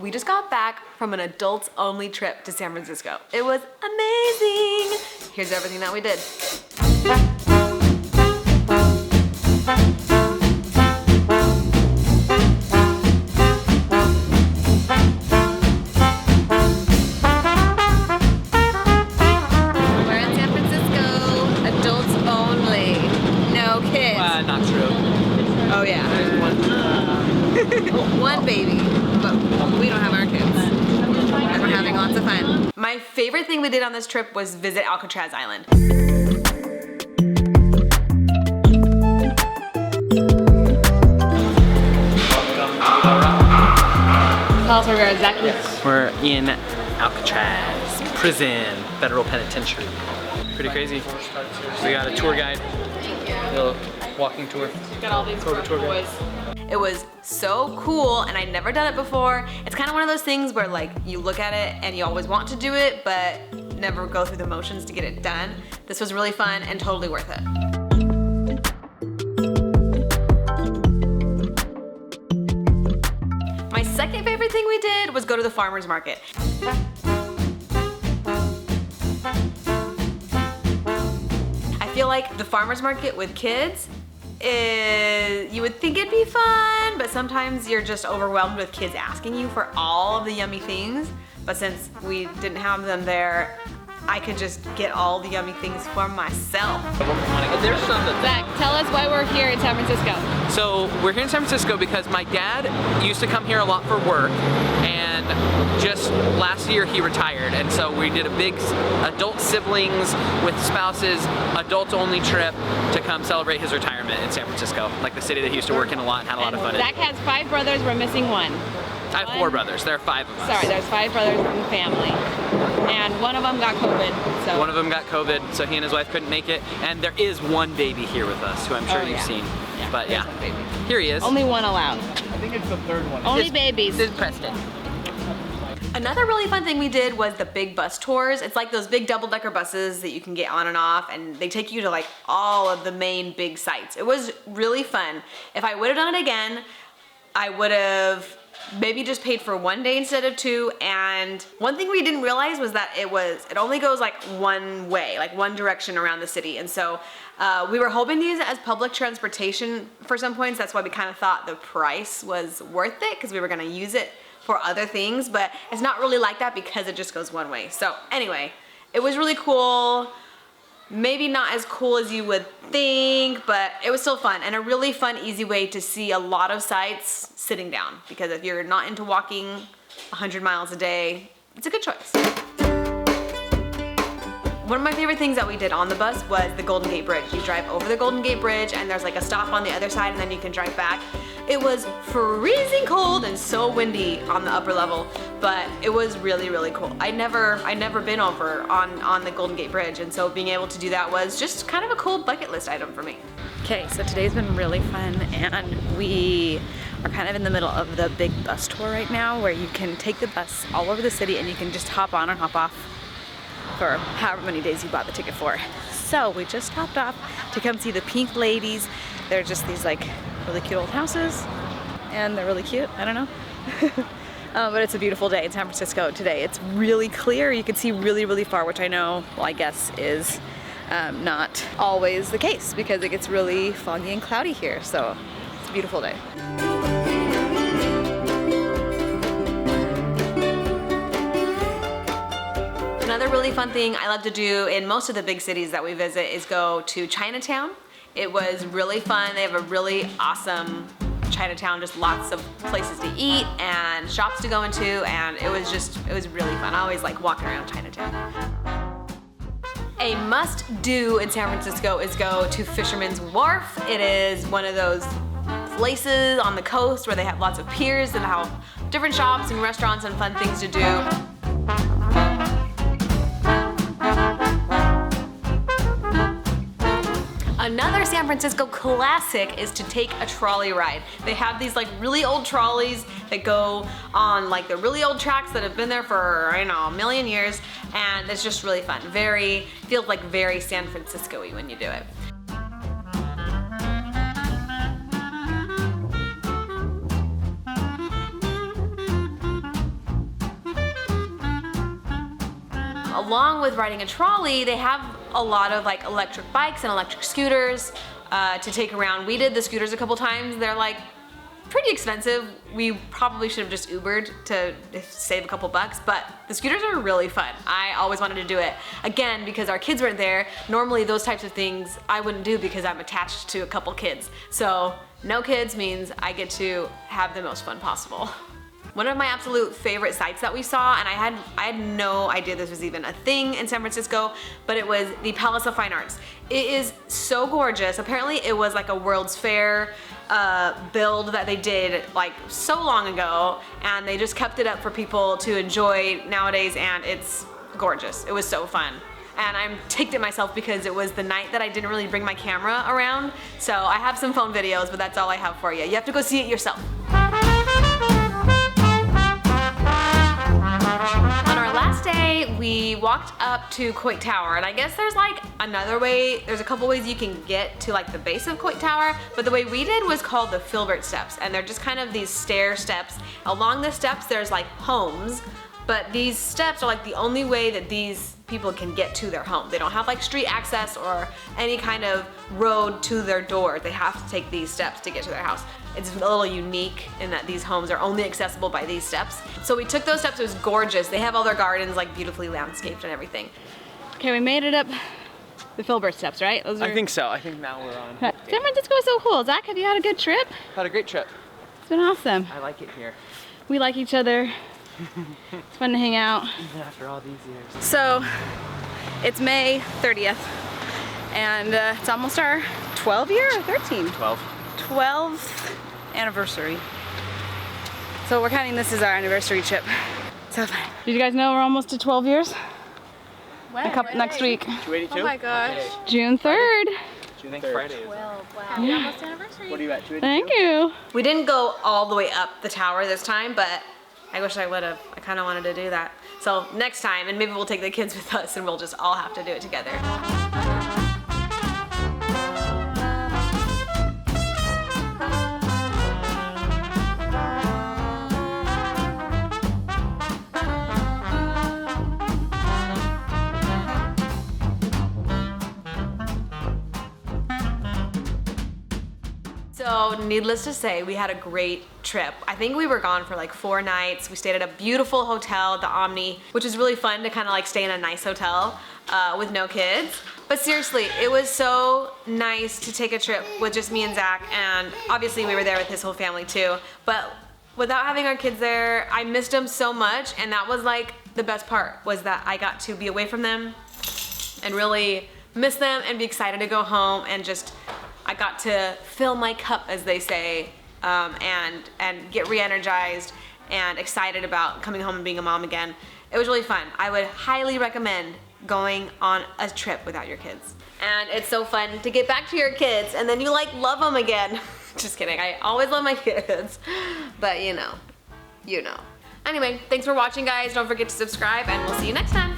We just got back from an adults-only trip to San Francisco. It was amazing. Here's everything that we did. We're in San Francisco, adults only, no kids. Not true. Oh yeah. There's One baby, but we don't have our kids. And we're having lots of fun. My favorite thing we did on this trip was visit Alcatraz Island. Tell us where we are exactly. We're in Alcatraz prison, federal penitentiary. Pretty crazy. We got a tour guide, a little walking tour. Got all these tour boys. It was so cool, and I'd never done it before. It's kind of one of those things where like you look at it and you always want to do it, but never go through the motions to get it done. This was really fun and totally worth it. My second favorite thing we did was go to the farmer's market. I feel like the farmer's market with kids you would think it'd be fun, but sometimes you're just overwhelmed with kids asking you for all of the yummy things. But since we didn't have them there, I could just get all the yummy things for myself. There's something. Zach, tell us why we're here in San Francisco. So we're here in San Francisco because my dad used to come here a lot for work, and just last year he retired, and so we did a big adult siblings with spouses, adults only trip to come celebrate his retirement in San Francisco, like the city that he used to work in a lot and had a lot of fun in. Zach has 5 brothers, we're missing 1. I have 4 brothers, there are 5 of us. Sorry, there's 5 brothers in the family. And one of them got COVID, so. One of them got COVID, so he and his wife couldn't make it. And there is one baby here with us, who I'm sure you've seen. Yeah, but yeah, here he is. Only one allowed. I think it's the 3rd one. Only babies. This is Preston. Another really fun thing we did was the big bus tours. It's like those big double-decker buses that you can get on and off, and they take you to like all of the main big sites. It was really fun. If I would have done it again, I would have maybe just paid for 1 day instead of 2. And one thing we didn't realize was that it only goes like one way, like one direction around the city. And so we were hoping to use it as public transportation for some points. That's why we kind of thought the price was worth it, because we were gonna use it for other things, but it's not really like that because it just goes one way. So anyway, it was really cool. Maybe not as cool as you would think, but it was still fun, and a really fun, easy way to see a lot of sites sitting down, because if you're not into walking 100 miles a day, it's a good choice. One of my favorite things that we did on the bus was the Golden Gate Bridge. You drive over the Golden Gate Bridge, and there's like a stop on the other side, and then you can drive back. It was freezing cold and so windy on the upper level, but it was really, really cool. I'd never been over on the Golden Gate Bridge, and so being able to do that was just kind of a cool bucket list item for me. Okay, so today's been really fun, and we are kind of in the middle of the big bus tour right now, where you can take the bus all over the city and you can just hop on and hop off for however many days you bought the ticket for. So we just hopped off to come see the Pink Ladies. They're just these like really cute old houses, and they're really cute. I don't know. But it's a beautiful day in San Francisco today. It's really clear. You can see really, really far, which I know, well, I guess is not always the case, because it gets really foggy and cloudy here. So it's a beautiful day. Another really fun thing I love to do in most of the big cities that we visit is go to Chinatown. It was really fun. They have a really awesome Chinatown, just lots of places to eat and shops to go into, and it was really fun. I always like walking around Chinatown. A must-do in San Francisco is go to Fisherman's Wharf. It is one of those places on the coast where they have lots of piers and have different shops and restaurants and fun things to do. Another San Francisco classic is to take a trolley ride. They have these like really old trolleys that go on like the really old tracks that have been there for, I don't know, a million years, and it's just really fun. Feels like very San Francisco-y when you do it. Along with riding a trolley, they have a lot of like electric bikes and electric scooters to take around. We did the scooters a couple times. They're like pretty expensive. We probably should have just Ubered to save a couple bucks, but the scooters are really fun. I always wanted to do it. Again, because our kids weren't there, normally those types of things I wouldn't do because I'm attached to a couple kids. So no kids means I get to have the most fun possible. One of my absolute favorite sites that we saw, and I had no idea this was even a thing in San Francisco, but it was the Palace of Fine Arts. It is so gorgeous. Apparently it was like a World's Fair build that they did like so long ago, and they just kept it up for people to enjoy nowadays, and it's gorgeous. It was so fun. And I'm ticked at myself because it was the night that I didn't really bring my camera around. So I have some phone videos, but that's all I have for you. You have to go see it yourself. On our last day, we walked up to Coit Tower, and I guess there's like another way, there's a couple ways you can get to like the base of Coit Tower, but the way we did was called the Filbert Steps, and they're just kind of these stair steps. Along the steps there's like homes, but these steps are like the only way that these people can get to their home. They don't have like street access or any kind of road to their door. They have to take these steps to get to their house. It's a little unique in that these homes are only accessible by these steps. So we took those steps. It was gorgeous. They have all their gardens like beautifully landscaped and everything. Okay, we made it up the Filbert Steps, right? Those are... I think so. I think now we're on. San Francisco is so cool. Zach, have you had a good trip? Had a great trip. It's been awesome. I like it here. We like each other. It's fun to hang out. Even after all these years. So, it's May 30th, and it's almost our 12 year or 13? 12th anniversary. So we're counting this as our anniversary trip. So fun. Did you guys know we're almost to 12 years? When? Next week. 282? Oh my gosh. June 3rd. June 3rd. Friday is. Wow. Happy almost anniversary. What are you at, 282? Thank you. We didn't go all the way up the tower this time, but I wish I would have. I kind of wanted to do that. So next time, and maybe we'll take the kids with us and we'll just all have to do it together. So needless to say, we had a great trip. I think we were gone for like 4 nights. We stayed at a beautiful hotel, the Omni, which is really fun to kind of like stay in a nice hotel with no kids. But seriously, it was so nice to take a trip with just me and Zach, and obviously we were there with his whole family too. But without having our kids there, I missed them so much, and that was like the best part, was that I got to be away from them and really miss them and be excited to go home, and just I got to fill my cup, as they say, and get re-energized and excited about coming home and being a mom again. It was really fun. I would highly recommend going on a trip without your kids. And it's so fun to get back to your kids and then you like love them again. Just kidding, I always love my kids, but you know. Anyway, thanks for watching, guys. Don't forget to subscribe, and we'll see you next time.